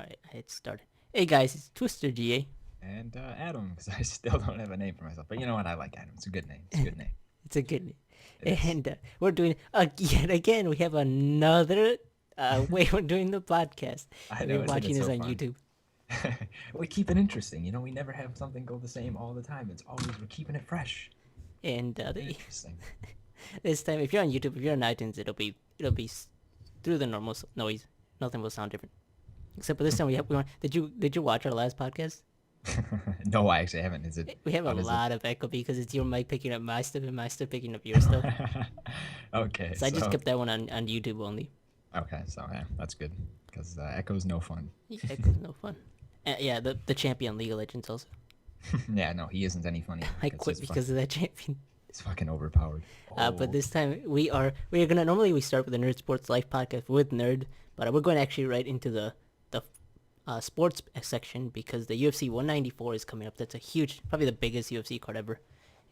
Alright, I hit start. Hey guys, it's Twister GA. And Adam, because I still don't have a name for myself. But you know what? I like Adam. It's a good name. It's a good name. It's a good name. It is. And we're doing, yet again, we have another way we're doing the podcast. I If know, you're isn't it watching this so on fun? YouTube. We keep it interesting. You know, we never have something go the same all the time. It's always, we're keeping it fresh. And Keeping it interesting. this time, if you're on YouTube, if you're on iTunes, it'll be through the normal noise. Nothing will sound different. Except for this time, did you watch our last podcast? No, I actually haven't. Is it? We have a What is it? lot of echo because it's your mic picking up my stuff and my stuff picking up your stuff. Okay, So I just so kept that one on YouTube only. okay, so yeah, that's good because echo's no fun. Echo's no fun. Yeah, the champion League of Legends also. Yeah, no, he isn't any funny I because quit because of that champion. he's fucking overpowered. But Oh, this time we are gonna normally we start with the Nerd Sports Life podcast with Nerd, but we're going actually right into the sports section because the UFC 194 is coming up. That's a huge, probably the biggest UFC card ever,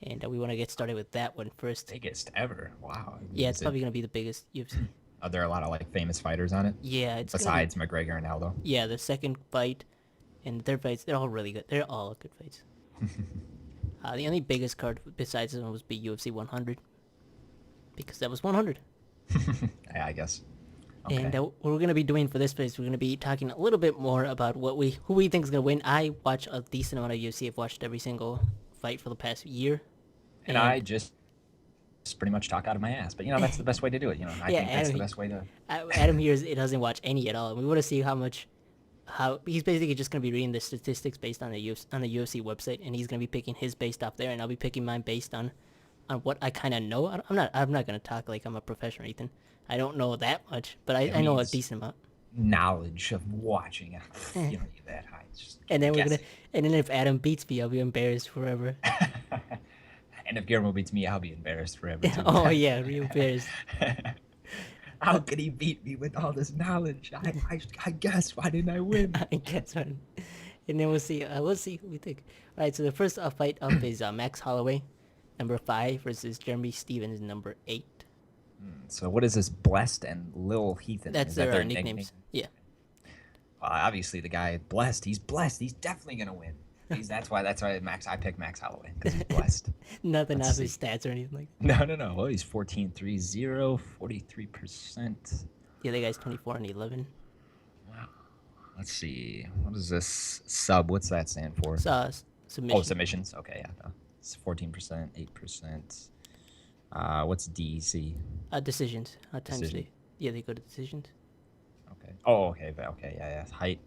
and we want to get started with that one first. biggest ever! Wow. Yeah, Is it's it? probably gonna be the biggest UFC. Are there a lot of like famous fighters on it Yeah, it's gonna besides McGregor and Aldo? be, yeah, the second fight and the third fights. They're all really good. They're all good fights. The only biggest card besides this one was be UFC 100 because that was 100. Yeah, I guess. And Okay. what we're gonna be doing for this place, we're gonna be talking a little bit more about who we think is gonna win. I watch a decent amount of UFC. I've watched every single fight for the past year, And I and just pretty much talk out of my ass. But you know, that's the best way to do it. You know, I yeah, think that's the best way to. Adam here doesn't watch any at all. And we want to see how he's basically just gonna be reading the statistics based on the UFC website, and he's gonna be picking his based off there, and I'll be picking mine based on what I kind of know. I'm not gonna talk like I'm a professional, Ethan. I don't know that much, but I know a means decent amount. knowledge of watching. You know, you're that high. It's just And then we're gonna, guessing. and then if Adam beats me, I'll be embarrassed forever. And if Guillermo beats me, I'll be embarrassed forever too. Oh yeah, real embarrassed. How could he beat me with all this knowledge? I guess. Why didn't I win? I guess, man. And then we'll see. We'll see who we think. All right, so the first fight up is Max Holloway, number 5, versus Jeremy Stevens, number 8. So what is this? Blessed and Lil Heathen? That's Is that their their nicknames. Yeah. Obviously, the guy blessed. He's blessed. He's definitely gonna win. That's why Max. I pick Max Holloway because he's blessed. Nothing Let's off see. his stats or anything like that. No. Well, he's 14-3-0, 43%. The other guy's 24-11. Wow. Let's see. What is this sub? What's that stand for? So, submission. Oh, submissions. Okay, yeah. No. It's 14%, 8%. What's DC? Decisions. Times Decision. they go to decisions. Okay. Oh, okay. Okay, yeah. Height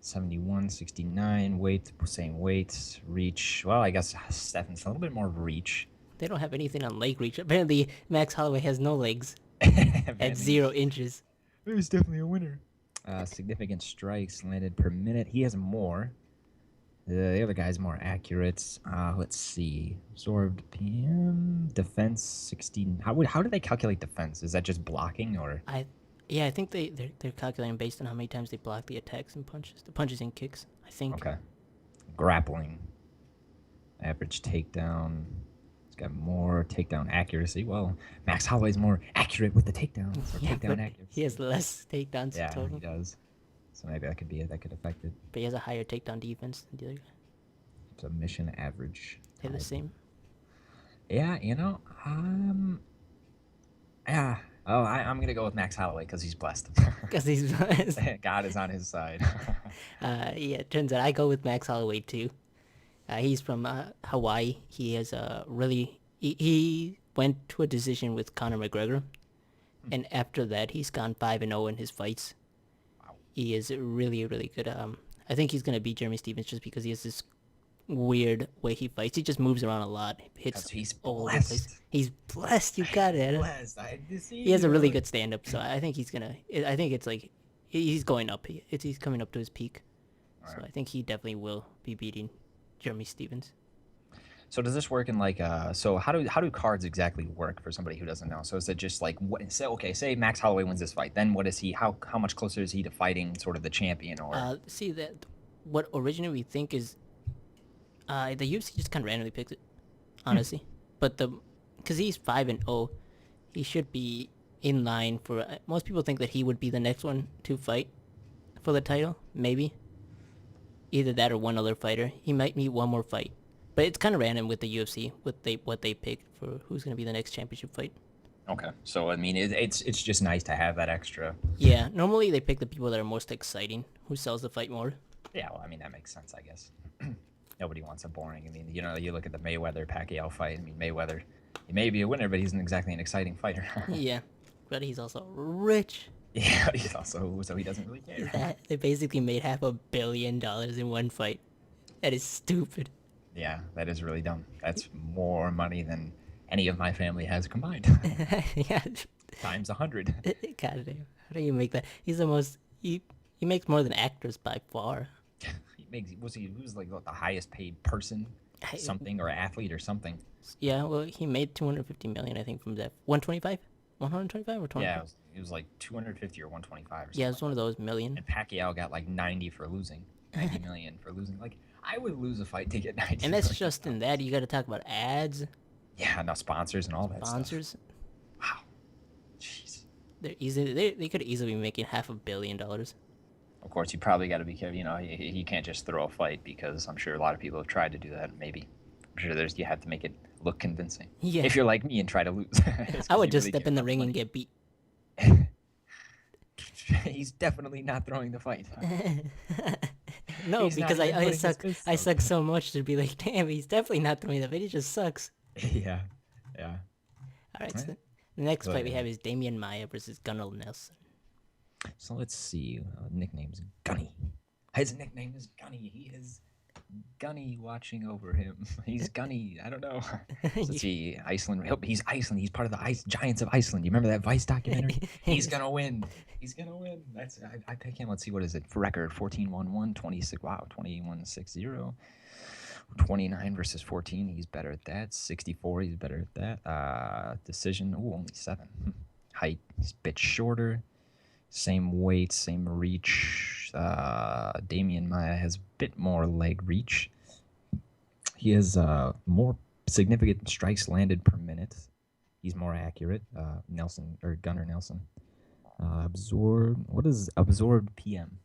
71, 69. Weight, same weight. Reach. Well, I guess Stefan's a little bit more reach. They don't have anything on leg reach. Apparently, Max Holloway has no legs at 0 inches. He's definitely a winner. Significant strikes landed per minute. He has more. The other guy's more accurate. Let's see. Absorbed PM. Defense 16. How do they calculate defense? Is that just blocking or? I think they're calculating based on how many times they block the attacks and the punches and kicks. I think. Okay. Grappling. Average takedown. He's got more takedown accuracy. Well, Max Holloway's more accurate with the takedowns or Yeah, takedown but accuracy. he has less takedowns Yeah, total, he does. So maybe that could be it. That could affect it. but he has a higher takedown defense than the other guy. Submission average. They have the same. Yeah, yeah. Oh, I'm gonna go with Max Holloway because he's blessed. Because he's God is on his side. yeah. It turns out I go with Max Holloway too. He's from Hawaii. He has a really he went to a decision with Conor McGregor, and after that he's gone 5-0 in his fights. Wow. He is really really good. I think he's gonna beat Jeremy Stevens just because he has this weird way he fights. He just moves around a lot, hits He's all over the place. blessed. He's blessed. You got it. Blessed. I see. He has a really good stand up, so I think he's gonna. I think it's like he's going up. He's coming up to his peak, so Alright. I think he definitely will be beating Jeremy Stevens. So does this work in like so how do cards exactly work for somebody who doesn't know? So is it just like what say Max Holloway wins this fight, then what is he how much closer is he to fighting sort of the champion or See that what originally we think is the UFC just kind of randomly picks it, honestly. But because he's 5-0, he should be in line for. Most people think that he would be the next one to fight for the title, maybe. Either that or one other fighter. He might need one more fight. But it's kind of random with the UFC, what they pick for who's going to be the next championship fight. Okay, so I mean, it's just nice to have that extra. Yeah, normally they pick the people that are most exciting, who sells the fight more. Yeah, well, I mean that makes sense, I guess. Nobody wants a boring. I mean, you look at the Mayweather-Pacquiao fight. I mean, Mayweather, he may be a winner, but he's not exactly an exciting fighter. Yeah, but he's also rich. Yeah, he's also so he doesn't really care. They basically made $500 million in one fight. That is stupid. Yeah, that is really dumb. That's more money than any of my family has combined. Yeah. Times 100. God damn. How do you make that? He's the most. He makes more than actors by far. He was like what, the highest paid person, something, or athlete or something. Yeah, well, he made $250 million, I think, from that. 125, 125 or 25. Yeah, it was like 250 or 125 or something. Yeah, it was one of those million. And Pacquiao got like 90 for losing, 90 million for losing. Like I would lose a fight to get 90. And that's just in that. You got to talk about ads. Yeah, no sponsors and all that Sponsors. stuff. Wow. Jeez. They're easy. They could easily be making $500 million. Of course, you probably got to be careful. You know, you can't just throw a fight because I'm sure a lot of people have tried to do that. Maybe, I'm sure you have to make it look convincing. Yeah. If you're like me and try to lose, I would just step in the ring and get beat. He's definitely not throwing the fight. No, He's because not even I putting suck. his fists I up. suck so much to be like, damn, he's definitely not throwing the fight. He just sucks. Yeah. All right. So Right. the next Go fight we ahead. have is Damian Maia versus Gunnar Nelson. So let's see. Nickname's Gunny. His nickname is Gunny. He is Gunny watching over him. He's Gunny. I don't know. Let's see. Iceland. He's Iceland. He's part of the Giants of Iceland. You remember that Vice documentary? He's gonna win. He's gonna win. I pick him. Let's see. What is it? Record 14-1-1, 26. Wow, 21-6-0. 29 versus 14. He's better at that. 64. He's better at that. Decision. Ooh, only 7. Height. He's a bit shorter. Same weight, same reach. Damian Maia has a bit more leg reach. He has more significant strikes landed per minute. He's more accurate. Gunnar Nelson. What is absorbed PM?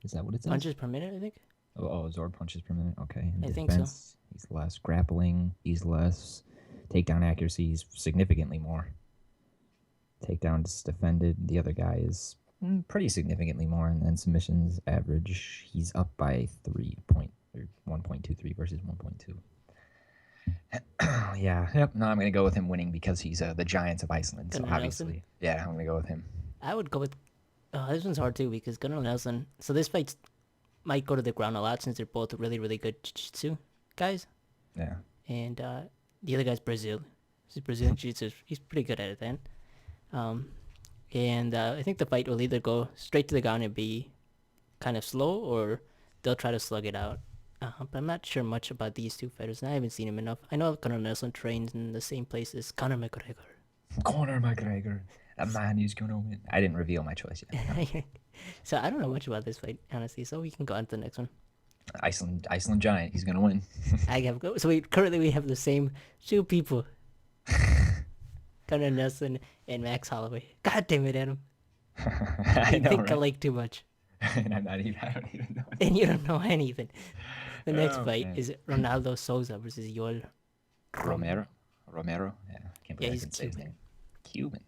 Is that what it says? Punches per minute, I think. Oh, absorbed punches per minute. Okay. In I think so. He's less grappling. He's less takedown accuracy. He's significantly more. Takedowns defended. The other guy is pretty significantly more, and then submissions average. He's up by 1.23 versus 1.2. Yeah. Yep. No, I'm gonna go with him winning because he's the Giants of Iceland. So Gunnar obviously, Nelson? yeah, I'm gonna go with him. I would go with. This one's hard too because Gunnar Nelson. So this fight might go to the ground a lot since they're both really, really good jiu-jitsu guys. Yeah. And the other guy's Brazil. He's Brazilian jiu-jitsu. He's pretty good at it then. And I think the fight will either go straight to the ground and be kind of slow, or they'll try to slug it out. But I'm not sure much about these two fighters, and I haven't seen him enough. I know Conor Nelson trains in the same place as Conor McGregor. Conor McGregor, the man who's gonna win. I didn't reveal my choice yet. So I don't know much about this fight, honestly. So we can go on to the next one. Iceland Giant. He's gonna win. So currently we have the same two people. Conor Nelson and Max Holloway. God damn it, Adam. I know, think right? alike too much. And I don't even know. And you don't know anything. The next Oh, fight man. is Ronaldo Souza versus Yoel Romero. Yeah, I can't believe I he's can say his Cuban. name. Cuban.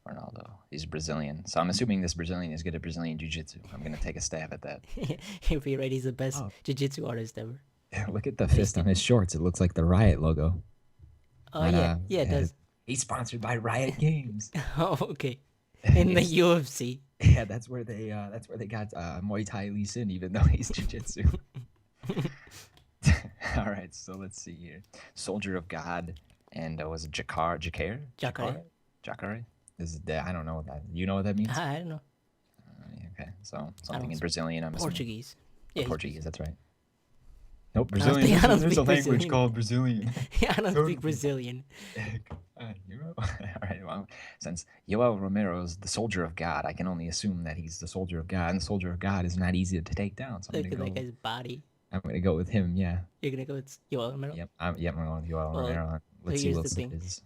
Ronaldo. He's Brazilian. So I'm assuming this Brazilian is good at Brazilian Jiu-Jitsu. I'm going to take a stab at that. If you're right, he's the best Oh. jiu-jitsu artist ever. Look at the fist on his shorts. It looks like the Riot logo. Oh, And, yeah, it does. He's sponsored by Riot Games. Oh, okay. In the UFC. Yeah, that's where they got Muay Thai Lee Sin, even though he's Jiu-Jitsu. All right, so let's see here. Soldier of God, and was it Jacare? Jacare? I don't know what that. You know what that means? I don't know. Okay, so something in Brazilian. I'm assuming. Portuguese. Yeah, Portuguese. That's right. Nope, I don't Brazilian. think- I don't There's a speak language Brazilian. called Brazilian. Yeah, I don't speak Brazilian. All right. Well, since Yoel Romero is the soldier of God, I can only assume that he's the soldier of God, and the soldier of God is not easy to take down. So Look at that guy's body. I'm gonna go with him. Yeah. You're gonna go with Yoel Romero? Yep. I'm going with Yoel Well, Romero. Let's see here's what the thing. it is.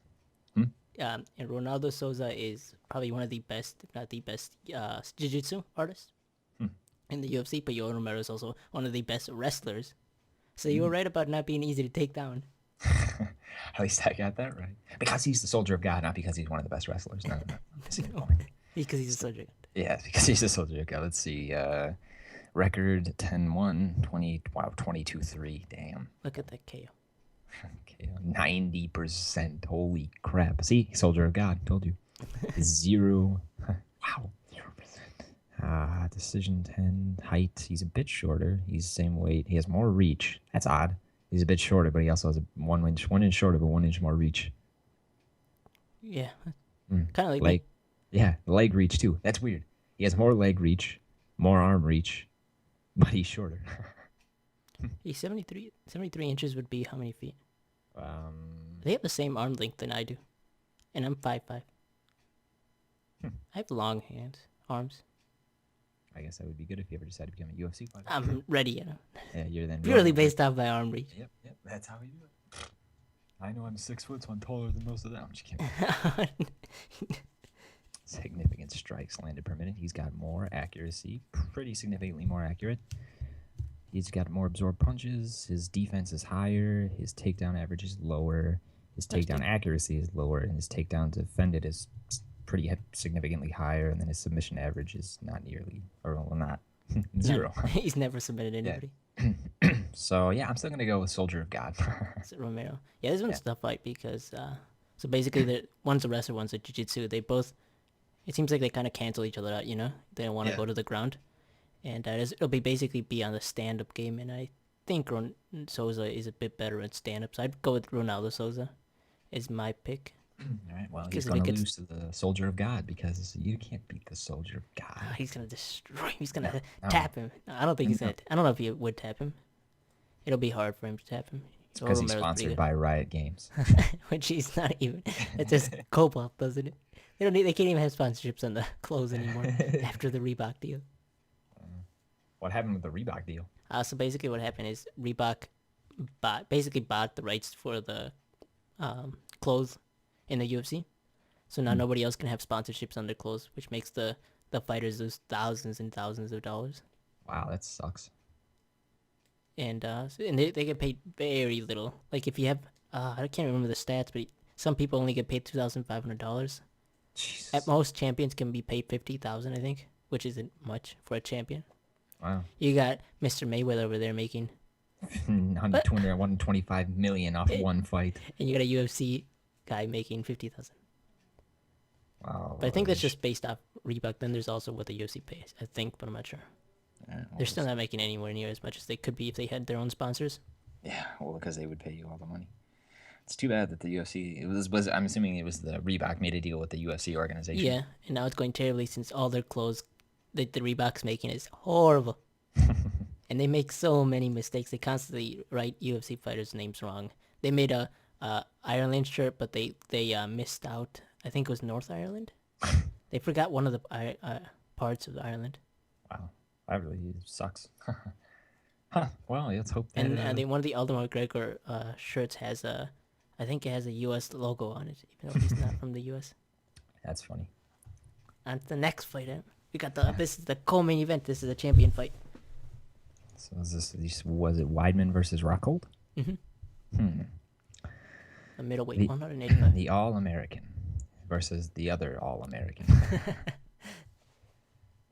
And Ronaldo Souza is probably one of the best, if not the best, jiu-jitsu artists. in the UFC, but Yoel Romero is also one of the best wrestlers. So you were right about not being easy to take down. At least I got that right. Because he's the soldier of God, not because he's one of the best wrestlers. No. Missing the point. Because he's a soldier. Yeah, because he's a soldier of God. Let's see. Record 10-1, 22-3. Damn. Look at that KO. Okay, 90%. Holy crap. See, soldier of God. Told you. 0. Wow. 0%. Decision 10. Height. He's a bit shorter. He's the same weight. He has more reach. That's odd. He's a bit shorter, but he also has a 1 inch shorter, but 1 inch more reach. Yeah. Kind of like leg. Yeah, leg reach too. That's weird. He has more leg reach, more arm reach, but he's shorter. He's 73 inches would be how many feet? They have the same arm length than I do. And I'm 5'5". I have long arms. I guess that would be good if you ever decide to become a UFC fighter. I'm ready, you know. Yeah, you're then purely based off my arm reach. Yep, that's how we do it. I know I'm 6 foot, so I'm taller than most of them. I'm just kidding. Significant strikes landed per minute. He's got more accuracy, pretty significantly more accurate. He's got more absorbed punches. His defense is higher. His takedown average is lower. His takedown accuracy is lower, and his takedown defended is pretty significantly higher. And then his submission average is not nearly, or well, not 0. He's never submitted anybody. Yeah. So yeah, I'm still gonna go with Soldier of God. Romero. Yeah, this one's a tough fight because so basically, one's a wrestler, one's a jiu-jitsu. They both. It seems like they kind of cancel each other out, you know? They don't want to go to the ground. And it'll basically be on the stand-up game, and I think Souza is a bit better at stand-up, so I'd go with Ronaldo Souza is my pick. All right, well, he's going to lose to the Soldier of God because you can't beat the Soldier of God. He's going to destroy him. He's going to tap him. I don't think he's going to... I don't know if he would tap him. It'll be hard for him to tap him. It's because he's sponsored by Riot Games. Which he's not even... It's just Cobalt, doesn't it? They can't even have sponsorships on the clothes anymore after the Reebok deal. What happened with the Reebok deal? So basically what happened is Reebok bought the rights for the clothes in the UFC. So now nobody else can have sponsorships on their clothes, which makes the fighters lose thousands and thousands of dollars. Wow, that sucks. And they get paid very little. Like if you have, I can't remember the stats, but some people only get paid $2,500. At most, champions can be paid $50,000, I think, which isn't much for a champion. Wow. You got Mr. Mayweather over there making $125 million off one fight, and you got a UFC guy making $50,000. Wow. But I think that's just based off Reebok. Then there's also what the UFC pays, I think, but I'm not sure. They're still not making anywhere near as much as they could be if they had their own sponsors. Yeah, well, because they would pay you all the money. It's too bad that the UFC, I'm assuming it was the Reebok made a deal with the UFC organization. Yeah, and now it's going terribly since all their clothes that the Reebok's making is horrible. And they make so many mistakes. They constantly write UFC fighters' names wrong. They made a Ireland shirt, but they missed out. I think it was North Ireland. They forgot one of the parts of Ireland. Wow, that really sucks. Well, let's hope that... And one of the Aldo McGregor shirts has I think it has a U.S. logo on it, even though he's not from the U.S. That's funny. On to the next fight, we got this is the co-main event. This is a champion fight. So was it Weidman versus Rockhold? Mm-hmm. The middleweight, 185. The All-American versus the other All-American.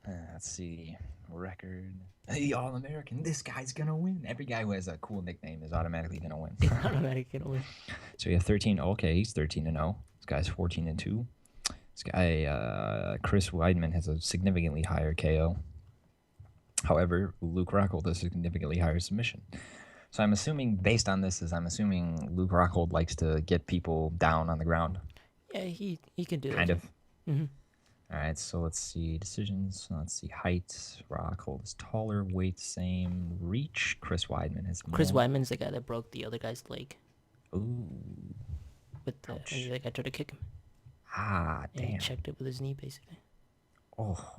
Let's see. Record. The All-American. This guy's gonna win. Every guy who has a cool nickname is automatically gonna win. Automatically gonna win. So you have 13. Okay, he's 13-0. This guy's 14-2. This guy, Chris Weidman, has a significantly higher KO. However, Luke Rockhold has a significantly higher submission. So I'm assuming, based on this, Luke Rockhold likes to get people down on the ground. Yeah, he can do that. Kind of. Mm-hmm. All right, so let's see decisions. Let's see height. Rockhold is taller, weight same, reach. Chris Weidman is more. Chris Weidman's the guy that broke the other guy's leg. Ooh. With the guy tried to kick him. Ah, damn. And he checked it with his knee, basically. Oh.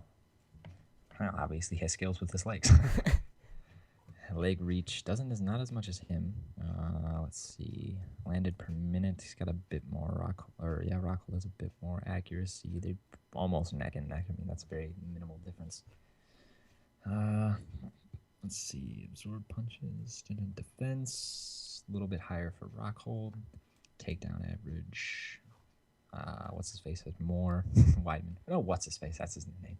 Well, obviously he has skills with his legs. Leg reach is not as much as him. Let's see. Landed per minute. He's got a bit more Rockhold has a bit more accuracy. They're almost neck and neck. I mean, that's a very minimal difference. Let's see. Absorb punches. Defense. A little bit higher for Rockhold. Takedown average. What's his face has more. Weidman. No, what's his face? That's his name.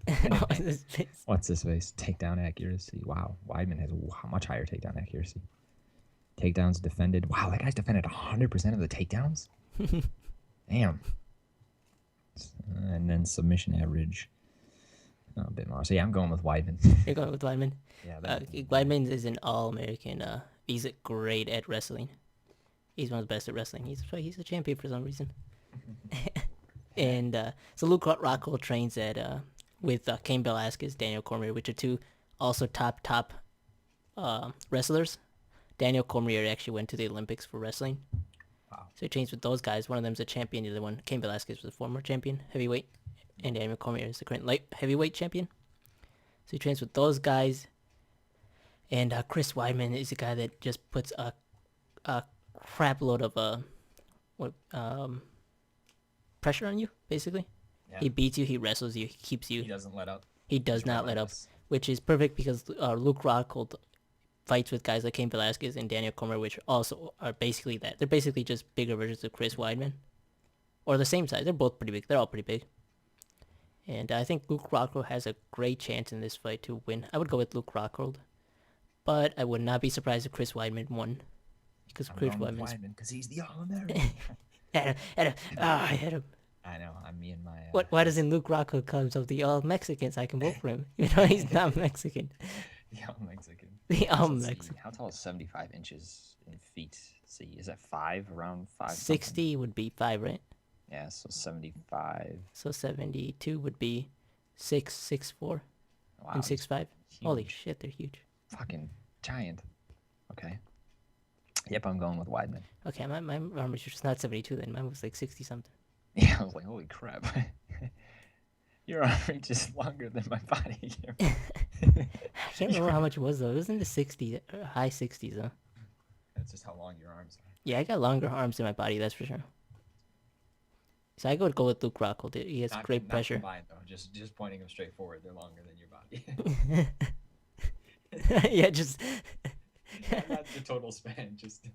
What's his face? Takedown accuracy. Wow. Weidman has much higher takedown accuracy. Takedowns defended. Wow, that guy's defended 100% of the takedowns? Damn. And then submission average. A bit more. So yeah, I'm going with Weidman. You're going with Weidman? Yeah. Weidman is an All-American. He's great at wrestling. He's one of the best at wrestling. He's a champion for some reason. And so Luke Rockhold trains at with Cain Velasquez, Daniel Cormier, which are two also top wrestlers. Daniel Cormier actually went to the Olympics for wrestling. Wow. So he trains with those guys. One of them's a champion. The other one, Cain Velasquez, was a former champion, heavyweight. And Daniel Cormier is the current light heavyweight champion. So he trains with those guys. And Chris Weidman is a guy that just puts a crap load of pressure on you, basically. Yeah. He beats you, he wrestles you, he keeps you. He doesn't let up. He does not let up, which is perfect because Luke Rockhold fights with guys like Cain Velasquez and Daniel Cormier, which also are basically that. They're basically just bigger versions of Chris Weidman. Or the same size. They're both pretty big. They're all pretty big. And I think Luke Rockhold has a great chance in this fight to win. I would go with Luke Rockhold. But I would not be surprised if Chris Weidman won. Because Chris Weidman's... because he's the All-American. I hit him. I know. I'm me and my... Why doesn't Luke Rockhold come of the All-Mexicans? I can vote for him. You know, he's not Mexican. The All-Mexican. The All-Mexican. How tall is 75 inches in feet? See, is that 5? Around 5? 60 something? Would be 5, right? Yeah, so 75. So 72 would be 6'4", wow, and 6'5". Holy shit, they're huge. Fucking giant. Okay. Yep, I'm going with Weidman. Okay, my arm was just not 72 then. Mine was like 60 something. Yeah, I was like, holy crap. Your arm reaches longer than my body. I can't remember how much it was though. It was in the 60s, high 60s though. That's just how long your arms are. Yeah, I got longer arms than my body, that's for sure. So I would go with Luke Rockhold. He has great pressure. Not combined, though. Just pointing them straight forward. They're longer than your body. Yeah, just... Not the total span, just...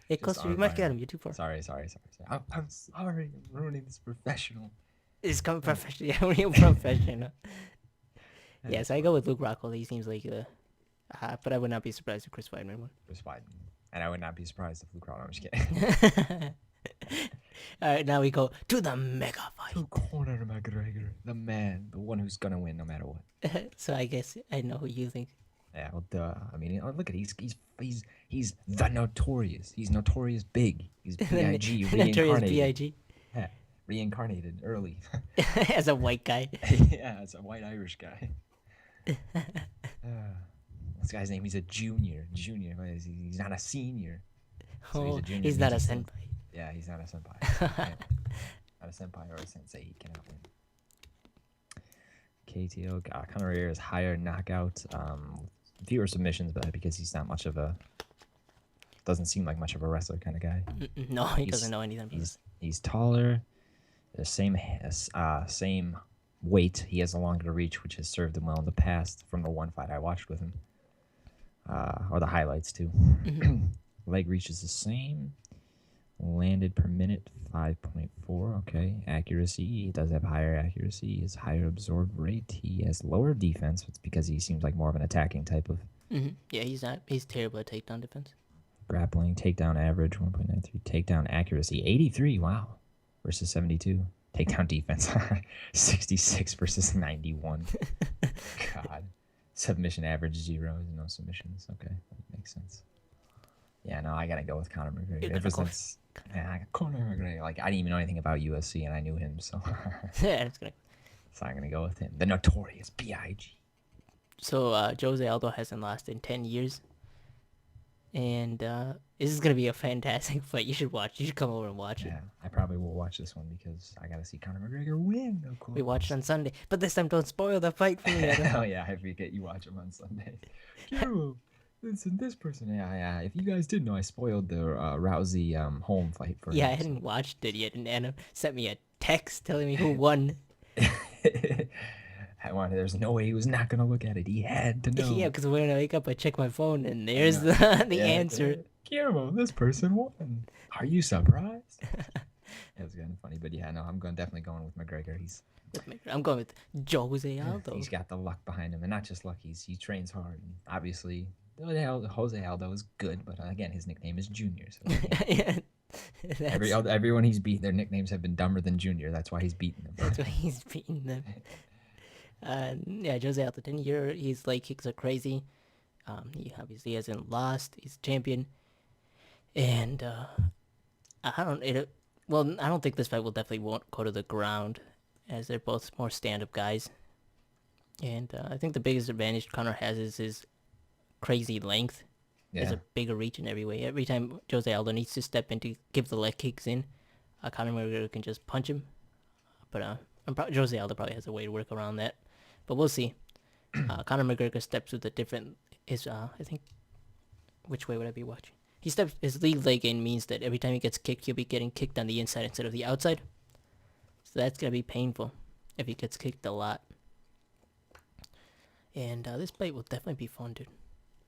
Hey, closer. You might get him. You're too far. Sorry. I'm sorry. I'm ruining this professional. It's coming professional. Yeah, we're professional. Yeah, so I go with Luke Rockhold. He seems like but I would not be surprised if Chris Weidman won. Chris Weidman. And I would not be surprised if Luke Rockhold... I'm just kidding. All right, now we go to the mega fight. To Conor McGregor, the man, the one who's gonna win no matter what. So I guess I know who you think. Yeah, well, duh. I mean, look at he's the notorious. He's notorious big. He's B.I.G. reincarnated. Notorious B.I.G. Yeah, reincarnated early. As a white guy. Yeah, as a white Irish guy. This guy's name. He's a junior. He's not a senior. So he's not a senpai. Yeah, he's not a senpai. Not a senpai or a sensei. He cannot win. KTO. Conor McGregor is higher knockout. Fewer submissions, but because he's not much of a... Doesn't seem like much of a wrestler kind of guy. No, he doesn't know anything about this. He's taller. The same weight. He has a longer reach, which has served him well in the past from the one fight I watched with him. Or the highlights, too. Leg reach is the same. Landed per minute, 5.4. Okay. Accuracy. He does have higher accuracy. He has higher absorb rate. He has lower defense. It's because he seems like more of an attacking type of... Yeah, he's not. He's terrible at takedown defense. Grappling. Takedown average, 1.93. Takedown accuracy, 83. Wow. Versus 72. Takedown defense, 66 versus 91. God. Submission average, 0. No submissions. Okay. That makes sense. Yeah, no, I gotta go with Conor McGregor. Ever since Conor McGregor, like I didn't even know anything about UFC, and I knew him, so yeah, that's good. So I'm gonna go with him, the notorious B.I.G. So Jose Aldo hasn't lost in 10 years, and this is gonna be a fantastic fight. You should watch. You should come over and watch it. Yeah, I probably will watch this one because I gotta see Conor McGregor win. Of course. We watched on Sunday, but this time don't spoil the fight for me. Oh yeah, I forget you watch him on Sunday. Listen, this person, yeah. If you guys didn't know, I spoiled the Rousey home fight for him. Yeah, I hadn't watched it yet, and Anna sent me a text telling me who won. There's no way he was not gonna look at it. He had to know. Yeah, because when I wake up, I check my phone, and there's the answer. Guillermo, this person won. Are you surprised? It was kind of funny, but yeah, no, definitely going with McGregor. I'm going with Jose Aldo. He's got the luck behind him, and not just luck. He trains hard, and obviously Jose Aldo is good, but again, his nickname is Junior. So Yeah, everyone he's beat, their nicknames have been dumber than Junior. That's why he's beating them. That's why he's beating them. Yeah, Jose Aldo, 10-year, his leg kicks are crazy. He obviously hasn't lost. He's champion, and I don't think this fight won't go to the ground, as they're both more stand-up guys. And I think the biggest advantage Conor has is his crazy length. He has a bigger reach in every way. Every time Jose Aldo needs to step in to give the leg kicks in, Conor McGregor can just punch him. But Jose Aldo probably has a way to work around that. But we'll see. Conor McGregor steps with a different... I think... Which way would I be watching? His lead leg in means that every time he gets kicked, he'll be getting kicked on the inside instead of the outside. So that's going to be painful if he gets kicked a lot. And this fight will definitely be fun, dude.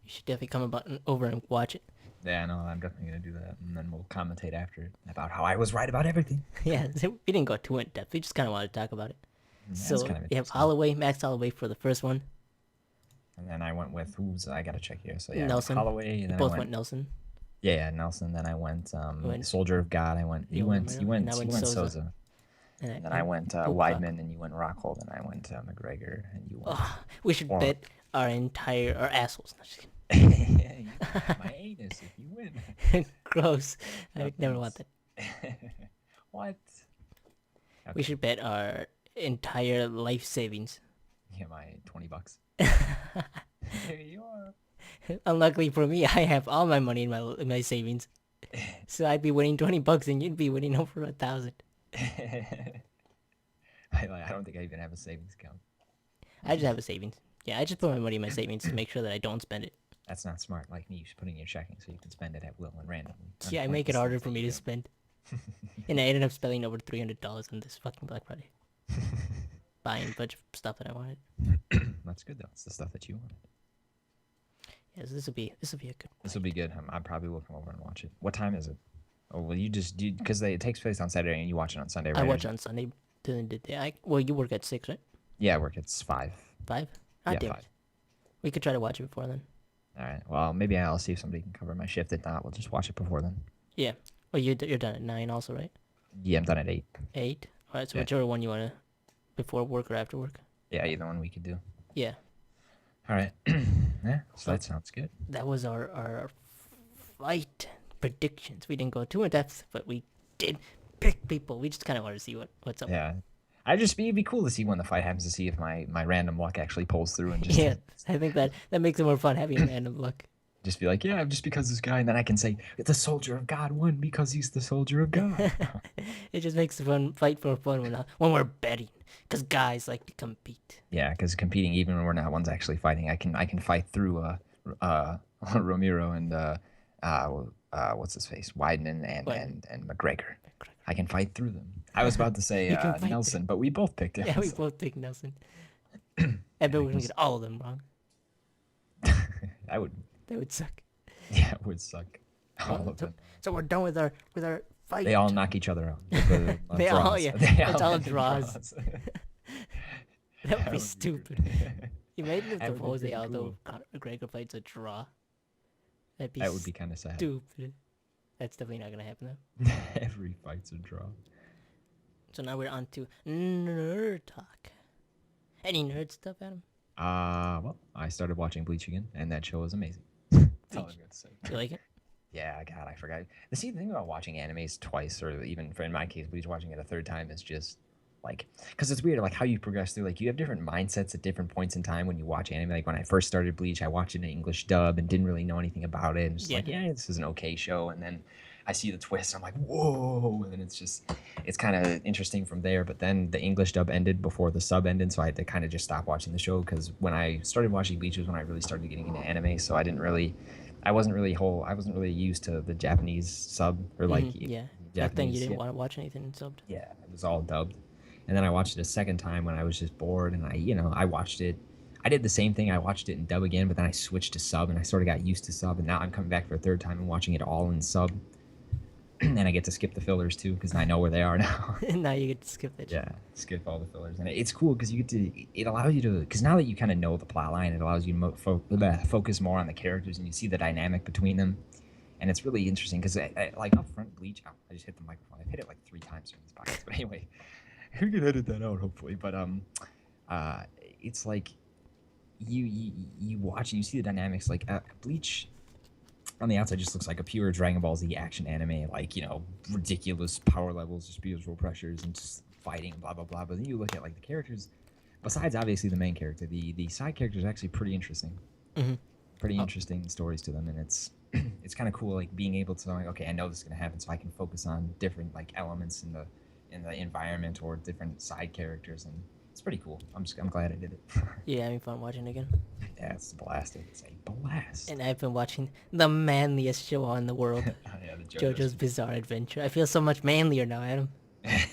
You should definitely come over and watch it. Yeah, no, I'm definitely going to do that. And then we'll commentate after it about how I was right about everything. Yeah, we didn't go too in-depth. We just kind of wanted to talk about it. Yeah, so you have Max Holloway for the first one. And then I went with, I got to check here. So yeah, Nelson. Holloway. And then both went Nelson. Yeah, Nelson. Then I went Soldier of God. You went Souza. And then I went Weidman, and you went Rockhold, and I went McGregor, and you went... we should bet our assholes. My anus if you win. Gross. I would never want that. What? Okay. We should bet our entire life savings. Yeah, my $20. There you are. Unluckily for me, I have all my money in my savings. So I'd be winning $20 and you'd be winning over 1,000. I don't think I even have a savings account. I just have a savings. Yeah, I just put my money in my savings to make sure that I don't spend it. That's not smart. Like me, you should put it in your checking so you can spend it at will and randomly. Yeah, I make it harder for me to spend. And I ended up spending over $300 on this fucking Black Friday. Buying a bunch of stuff that I wanted. That's good though. It's the stuff that you wanted. Yes, this will be a good. This will be good. I probably will come over and watch it. What time is it? Oh, well, you just do because it takes place on Saturday and you watch it on Sunday, right? I watch it on Sunday. Well, you work at 6, right? Yeah, I work at 5. 5? Yeah, 5. We could try to watch it before then. All right. Well, maybe I'll see if somebody can cover my shift. If not, we'll just watch it before then. Yeah. Well, you're done at 9 also, right? Yeah, I'm done at 8. 8? All right. So whichever one you want to, before work or after work. Yeah, either one we could do. Yeah. All right. Yeah. So that sounds good. That was our fight predictions. We didn't go too in depth, but we did pick people. We just kind of wanted to see what's up. Yeah. It'd be cool to see when the fight happens, to see if my random luck actually pulls through and just... Yeah, I think that makes it more fun, having random luck. Just be like, yeah, just because this guy, and then I can say, the Soldier of God won because he's the Soldier of God. It just makes the fight more fun when we're betting, because guys like to compete. Yeah, because competing, even when we're not ones actually fighting, I can fight through Ramiro and what's his face, Weidman and McGregor. I can fight through them. I was about to say Nelson, but we both picked Nelson. Yeah, we both picked Nelson. I bet we're going to get all of them wrong. That would suck. Yeah, it would suck. All of them. So we're done with our fight. They all knock each other out. It's all draws. That would be stupid. Imagine if the Jose Aldo McGregor fight's a draw. That would be kind of sad. Stupid. That's definitely not going to happen, though. Every fight's a draw. So now we're on to nerd talk. Any nerd stuff, Adam? Well, I started watching Bleach again, and that show was amazing. That's all I'm going to say. You like it? Yeah, God, I forgot. The thing about watching animes twice, or even in my case, Bleach watching it a third time, is just like, because it's weird, like how you progress through. Like you have different mindsets at different points in time when you watch anime. Like when I first started Bleach, I watched it in English dub and didn't really know anything about it. And just like, yeah, this is an okay show. And then I see the twist, and I'm like, whoa! And then it's kind of interesting from there. But then the English dub ended before the sub ended, so I had to kind of just stop watching the show, because when I started watching Bleach was when I really started getting into anime. So I wasn't really used to the Japanese sub or like Back then you didn't want to watch anything subbed. Yeah, it was all dubbed. And then I watched it a second time when I was just bored, and I watched it. I did the same thing. I watched it in dub again, but then I switched to sub, and I sort of got used to sub, and now I'm coming back for a third time and watching it all in sub. And I get to skip the fillers too because I know where they are now. Now you get to skip that. Yeah, skip all the fillers, and it's cool because you get to. It allows you to, because now that you kind of know the plot line, it allows you to focus more on the characters, and you see the dynamic between them, and it's really interesting because like up front, Bleach. Oh, I just hit the microphone. I've hit it like 3 times during this podcast, but anyway, we can edit that out hopefully. But it's like you watch and you see the dynamics. Like Bleach on the outside just looks like a pure Dragon Ball Z action anime, like, ridiculous power levels, just spiritual pressures and just fighting, blah blah blah. But then you look at like the characters, besides obviously the main character, the side characters are actually pretty interesting. Mm-hmm. Pretty interesting stories to them, and it's kind of cool, like being able to, like, okay, I know this is gonna happen, so I can focus on different like elements in the environment or different side characters, and it's pretty cool. I'm glad I did it. Yeah, having fun watching again. Yeah, it's a blast. It's a blast. And I've been watching the manliest show on the world, Yeah, the JoJo's Bizarre Adventure. I feel so much manlier now, Adam.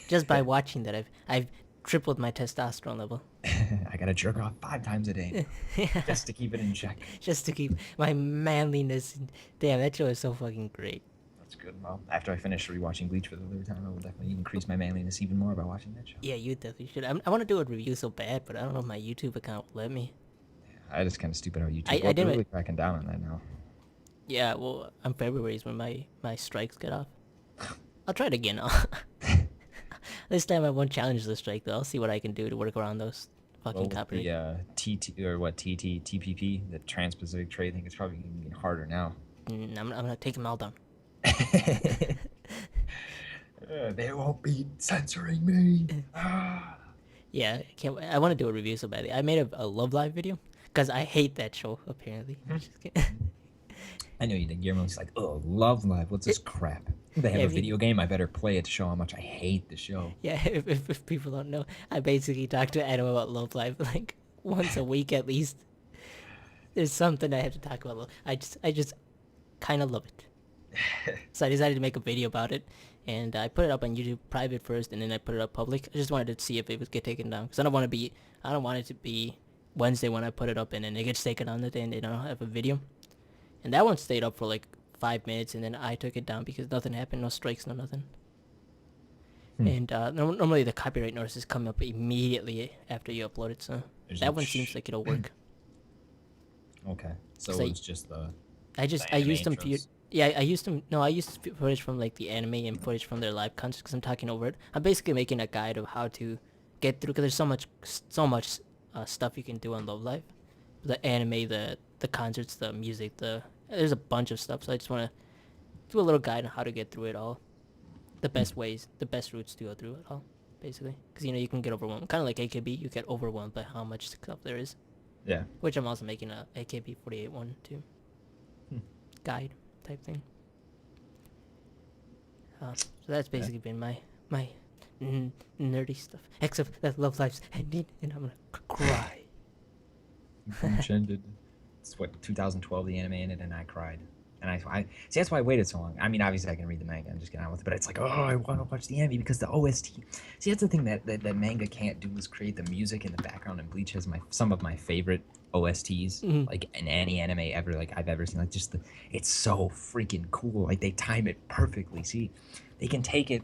Just by watching that, I've tripled my testosterone level. I gotta jerk off 5 times a day just to keep it in check. Just to keep my manliness. Damn, that show is so fucking great. That's good. Well, after I finish rewatching Bleach for the third time, I will definitely increase my manliness even more by watching that show. Yeah, you definitely should. I want to do a review so bad, but I don't know if my YouTube account will let me. I just kind of stupid how YouTube. I didn't really cracking down on that now. Yeah, well, on February is when my strikes get off. I'll try it again. This time I won't challenge the strike though. I'll see what I can do to work around those fucking copyright. The TPP, the Trans-Pacific Trade thing, it's probably gonna be harder now. I'm gonna take them all down. They won't be censoring me. Yeah, I want to do a review so badly. I made a Love Live video because I hate that show. Apparently, I know you did. Guillermo's like, oh, Love Live. What's this crap? They have a video game. I better play it to show how much I hate the show. Yeah, if people don't know, I basically talk to Adam about Love Live like once a week at least. There's something I have to talk about. I just kind of love it. So I decided to make a video about it, and I put it up on YouTube private first, and then I put it up public. I just wanted to see if it would get taken down because I don't want it to be Wednesday when I put it up, and then it gets taken down the day and they don't have a video. And that one stayed up for like 5 minutes, and then I took it down because nothing happened, no strikes, no nothing. And normally the copyright notices come up immediately after you upload it, so that one seems like it'll work. Okay, so it's just the. I used them for you. Yeah, I used them. No, I used footage from like the anime and footage from their live concerts because I'm talking over it. I'm basically making a guide of how to get through because there's so much stuff you can do on Love Live, the anime, the concerts, the music, there's a bunch of stuff. So I just want to do a little guide on how to get through it all, the best ways, the best routes to go through it all, basically. Because you can get overwhelmed, kind of like AKB. You get overwhelmed by how much stuff there is. Yeah. Which I'm also making a AKB48 one too. Guide type thing. So that's basically been my nerdy stuff. Except that Love Live's ending, and I'm gonna cry. Ended. It's 2012 the anime ended, and I cried. And I see, that's why I waited so long. I mean, obviously I can read the manga and just get on with it, but it's like, oh, I want to watch the anime because the OST. See, that's the thing that manga can't do is create the music in the background, and Bleach has some of my favorite OSTs, like in any anime ever, like I've ever seen. Like just it's so freaking cool. Like they time it perfectly. See, they can take it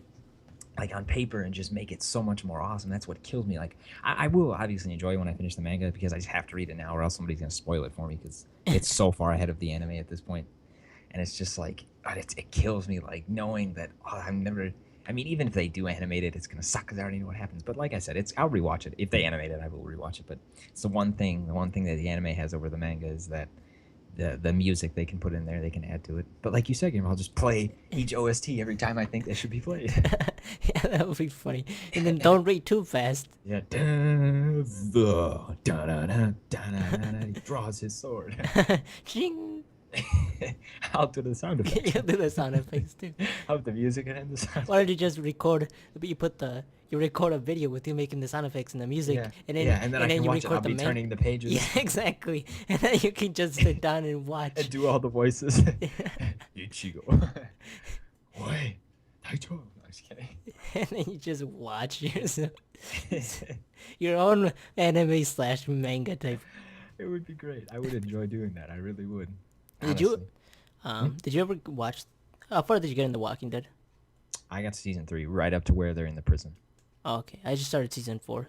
like on paper and just make it so much more awesome. That's what kills me. Like I will obviously enjoy when I finish the manga because I just have to read it now, or else somebody's gonna spoil it for me because it's so far ahead of the anime at this point. And it's just like, it kills me, like, knowing that, I'm never... I mean, even if they do animate it, it's going to suck because I already know what happens. But like I said, I'll rewatch it. If they animate it, I will rewatch it. But it's the one thing that the anime has over the manga is that the music they can put in there, they can add to it. But like you said, I'll just play each OST every time I think they should be played. Yeah, that would be funny. And then don't read too fast. Yeah. He draws his sword. Ching! I'll do the sound effects. You'll do the sound effects too. I'll have the music and the sound. Why don't you just record? You record a video with you making the sound effects and the music, and then I can you watch it. record I'll be turning the pages. Yeah, exactly. And then you can just sit down and watch. And do all the voices. Ichigo. Oi, Taicho. just kidding. And then you just watch your own anime / manga type. It would be great. I would enjoy doing that. I really would. Did you Honestly. did you ever watch? How far did you get in The Walking Dead? I got to season 3, right up to where they're in the prison. Oh, okay. I just started season 4,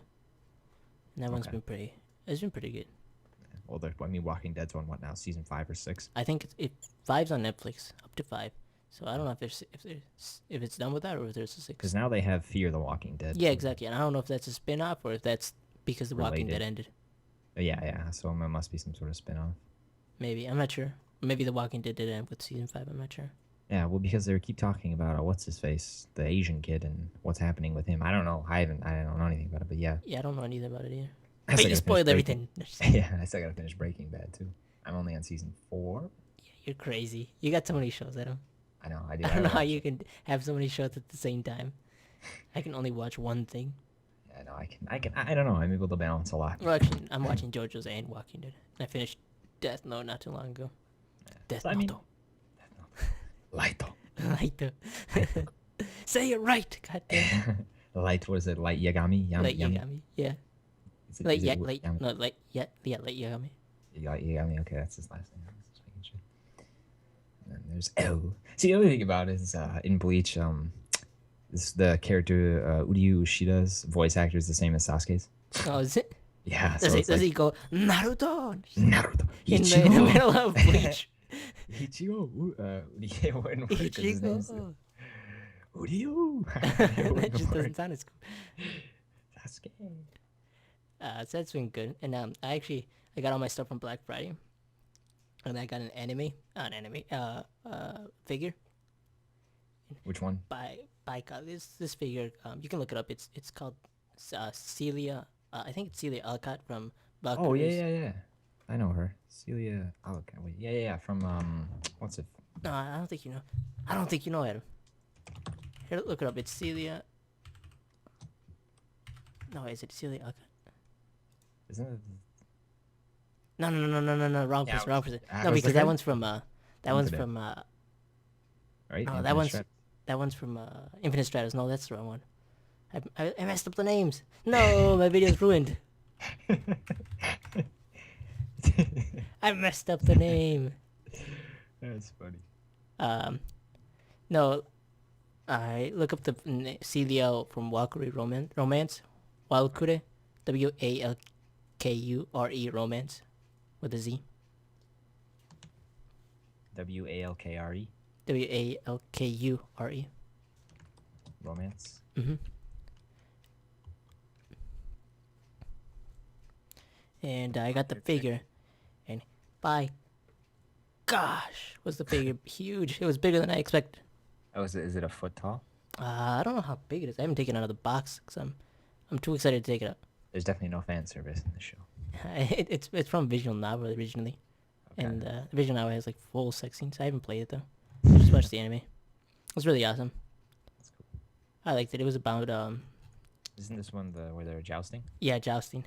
and that one's Okay. been pretty. It's been pretty good. Well, Walking Dead's on what now? Season 5 or 6? I think it 5's on Netflix, up to 5. So I don't know if it's done with that or if there's a 6. Because now they have Fear the Walking Dead. Yeah, exactly. And I don't know if that's a spin-off or if that's because The Walking Related. Dead ended. Yeah. So it must be some sort of spin-off. Maybe. I'm not sure. Maybe The Walking Dead did end with season 5. I'm not sure. Yeah, well, because they keep talking about what's his face, the Asian kid, and what's happening with him. I don't know. I don't know anything about it, but yeah. Yeah, I don't know anything about it either. I But still you gotta spoiled finish everything. Yeah, I still gotta finish Breaking Bad too. I'm only on season 4. You're crazy. You got so many shows. I don't I know. I do. know how you can have so many shows at the same time. I can only watch one thing. Yeah, no, I don't know. I'm able to balance a lot. Well, actually, I'm watching JoJo's and Walking Dead. I finished Death Note not too long ago. Death So, I mean- Note. Light. Light. Say it right. God damn. Light. What is it? Light Yagami. Light Yagami. Yeah. Is it- Light is it Light. Yagami? No, Light. Yeah. Light Yagami. Light Yagami. Okay, that's his last name. I was just making sure. And then there's L. See, the other thing about it is in Bleach, this the character Uryu Ushida's voice actor is the same as Sasuke's. Oh, is it? Yeah. Does he go Naruto Naruto. in the middle of Bleach? Ichigo. What is his name? Ichigo. Uryu. That just doesn't sound as cool. Sasuke. So that's been good. And I got all my stuff from Black Friday, and I got an figure Which one? by this figure. You can look it up. It's called Celia. I think it's Celia Alcott from Valkyries. Oh yeah. I know her. Celia. Oh, okay. Wait. Yeah. From what's it? No, I don't think you know. I don't think you know Adam. Here, look it up. It's Celia. No, is it Celia Alcott? Isn't it? No. Wrong Yeah, person. Wrong person. I No, was because looking- that one's from Right. No, Infinite that one's from Infinite Stratos. No, that's the wrong one. I messed up the names. No, my video's ruined. I messed up the name. That's funny. No, I look up the Celia from Valkyrie Romance. Valkyrie, Walkure Romance, with a Z. Walkre. Walkure. Romance. And I got the figure, and by gosh, was the figure huge. It was bigger than I expected. Oh, is it a foot tall? I don't know how big it is. I haven't taken it out of the box because I'm too excited to take it out. There's definitely no fan service in the show. It's from Visual Novel originally, Okay. and Visual Novel has like full sex scenes. I haven't played it though. I just watched the anime. It's really awesome. That's cool. I liked it. It was about Isn't this one where they're jousting? jousting,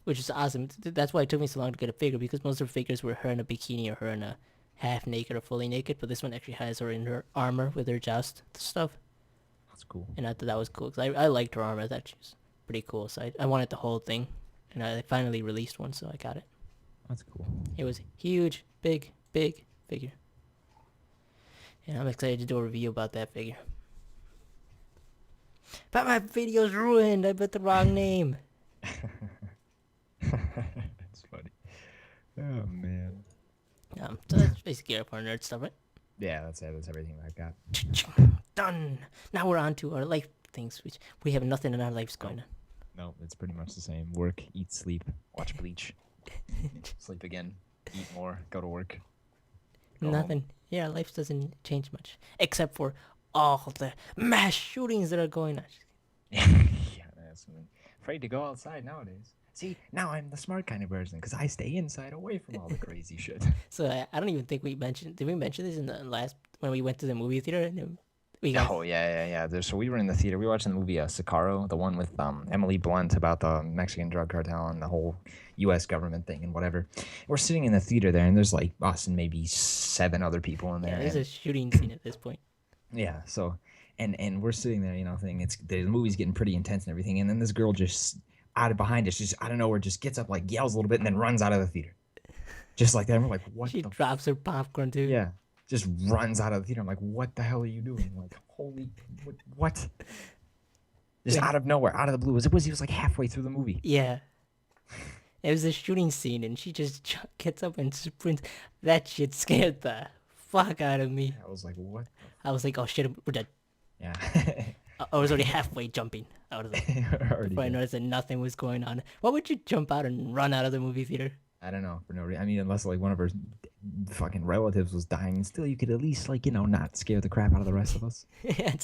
which is awesome. That's why it took me so long to get a figure, because most of her figures were her in a bikini or her in a half naked or fully naked, but this one actually has her in her armor with her joust stuff, That's cool. and I thought that was cool because I liked her armor. I thought she was pretty cool, so I wanted the whole thing, and I finally released one, so I got it. That's cool. It was huge, big figure, and I'm excited to do a review about that figure. But my video's ruined. I put the wrong name. That's funny. Oh man. So that's basically our nerd stuff, right? Yeah, that's it. That's everything I've got. Done. Now we're on to our life things, which we have nothing in our lives going on. No, it's pretty much the same. Work, eat, sleep, watch Bleach, sleep again, eat more, go to work. Go Nothing. Yeah, our life doesn't change much, except for all the mass shootings that are going on. Home. Yeah, that's afraid to go outside nowadays. See, now I'm the smart kind of person because I stay inside away from all the crazy shit. So I don't even think we mentioned. Did we mention this in the last when we went to the movie theater? And then we got, Oh yeah. So we were in the theater. We were watching the movie Sicario, the one with Emily Blunt about the Mexican drug cartel and the whole U.S. government thing and whatever. We're sitting in the theater there, and there's like us and maybe 7 other people in there. yeah, there's and- a shooting scene at this point. Yeah, so And we're sitting there, thinking the movie's getting pretty intense and everything, and then this girl just out of behind us, just out of nowhere, just gets up, like yells a little bit, and then runs out of the theater, just like that. And we're like, what? She drops her popcorn too. Yeah, just runs out of the theater. I'm like, what the hell are you doing? I'm like, holy, what? Just out of nowhere, out of the blue. He was like halfway through the movie. Yeah. It was a shooting scene, and she just gets up and sprints. That shit scared the fuck out of me. I was like, what? I was like, oh shit, we're dead. Yeah. I was already halfway jumping out of the before I noticed that nothing was going on. Why would you jump out and run out of the movie theater? I don't know, for no reason. I mean, unless like one of her fucking relatives was dying, and still you could at least not scare the crap out of the rest of us. Yeah,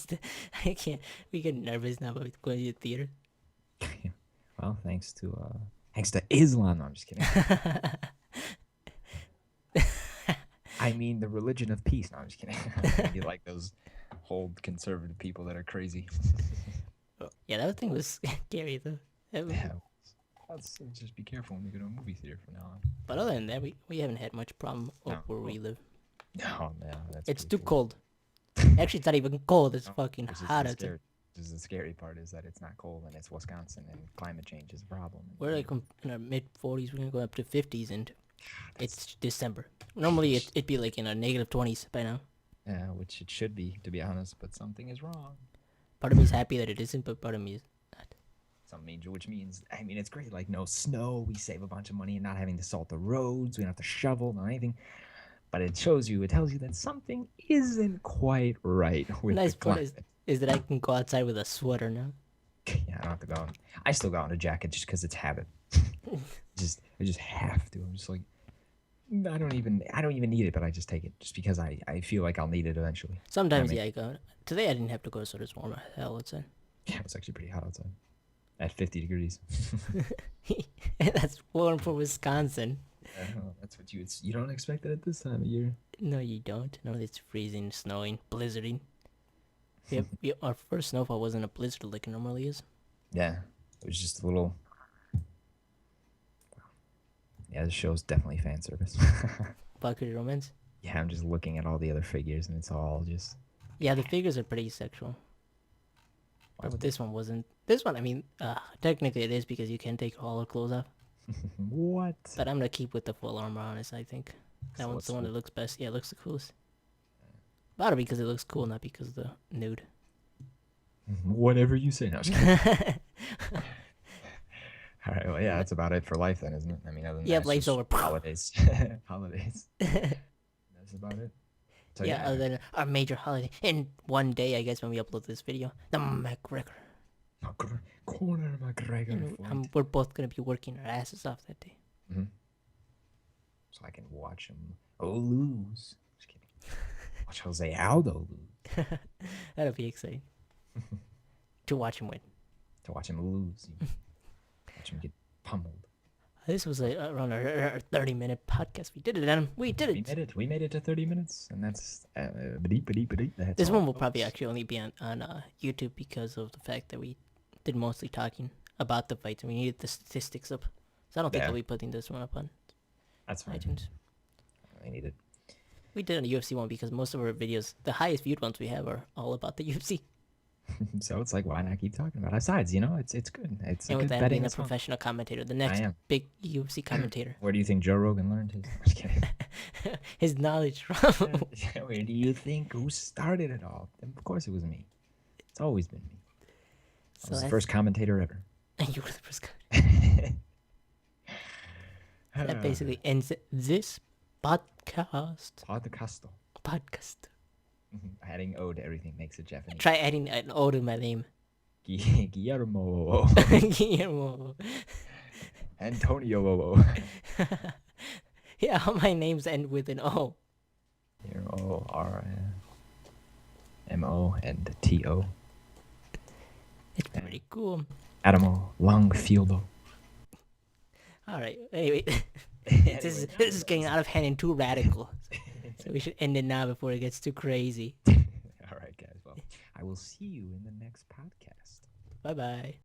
I can't. We get nervous now about going to the theater. Well, thanks to Islam. No, I'm just kidding. I mean, the religion of peace. No, I'm just kidding. You like those old conservative people that are crazy. Yeah, that thing was scary though. Yeah. Let's just be careful when we go to a movie theater from now on. But other than that, we haven't had much problem where we live. No, man. It's too cold. Actually, it's not even cold. It's fucking hot outside. This is the scary part, is that it's not cold and it's Wisconsin, and climate change is a problem. We're like in our mid 40s. We're gonna go up to 50s, and it's December. Normally it'd be like in our negative 20s by now. Yeah, which it should be, to be honest, but something is wrong. Part of me is happy that it isn't, but part of me is not. Which means, I mean, it's great. Like, no snow, we save a bunch of money and not having to salt the roads. We don't have to shovel, or anything. But it tells you that something isn't quite right with nice the climate. part is that I can go outside with a sweater now. Yeah, I don't have to go out. I still go out in a jacket just because it's habit. I just have to. I'm just like, I don't even need it, but I just take it just because I feel like I'll need it eventually. Sometimes, I go. Today I didn't have to go, so it's warm as hell outside. Yeah, it was actually pretty hot outside. At 50 degrees. That's warm for Wisconsin. That's what you don't expect it at this time of year. No, you don't. No, it's freezing, snowing, blizzarding. Our first snowfall wasn't a blizzard like it normally is. Yeah, it was just a little. Yeah, this show's definitely fan service. Bucket Romance? Yeah, I'm just looking at all the other figures, and it's all just. Yeah, the figures are pretty sexual. But this one wasn't. This one, I mean, technically it is because you can take all the clothes off. What? But I'm gonna keep with the full armor on this, I think. That one's the one that looks best. Yeah, it looks the coolest. Probably because it looks cool, not because of the nude. Whatever you say. No, I'm just kidding. All right, well, yeah, that's about it for life then, isn't it? I mean, other than that, life's over. Holidays. Holidays. That's about it. So, yeah, other than our major holiday. And one day, I guess, when we upload this video, the McGregor. Conor McGregor fight. We're both going to be working our asses off that day. Mm-hmm. So I can watch him lose. Just kidding. Watch Jose Aldo lose. That'll be exciting. To watch him win. To watch him lose. Watch him get pummeled. This was around our 30-minute podcast. We did it, Adam. We did it. We made it to 30 minutes, and that's this one will probably actually only be on YouTube because of the fact that we did mostly talking about the fights, and we needed the statistics up. So I don't think I'll be putting this one up on that's fine. iTunes. I need it. We did a UFC one because most of our videos, the highest viewed ones we have, are all about the UFC. So it's like, why not keep talking about it? Besides, it's good. It's and good with that betting being a as well. professional commentator, the next big UFC commentator. Where do you think Joe Rogan learned his? I'm just kidding. His knowledge from? Where do you think who started it all? Of course, it was me. It's always been me. I was the first commentator ever. And you were the first commentator. That basically ends this podcast. Podcast. Adding O to everything makes it Japanese. Try adding an O to my name. Guillermo. Guillermo. Antonio. Yeah, all my names end with an O. Guillermo, R-M-O and T-O. It's pretty cool. Adamo Longfieldo. All right. Anyway, this is getting out of hand and too radical. So we should end it now before it gets too crazy. All right, guys. Well, I will see you in the next podcast. Bye-bye.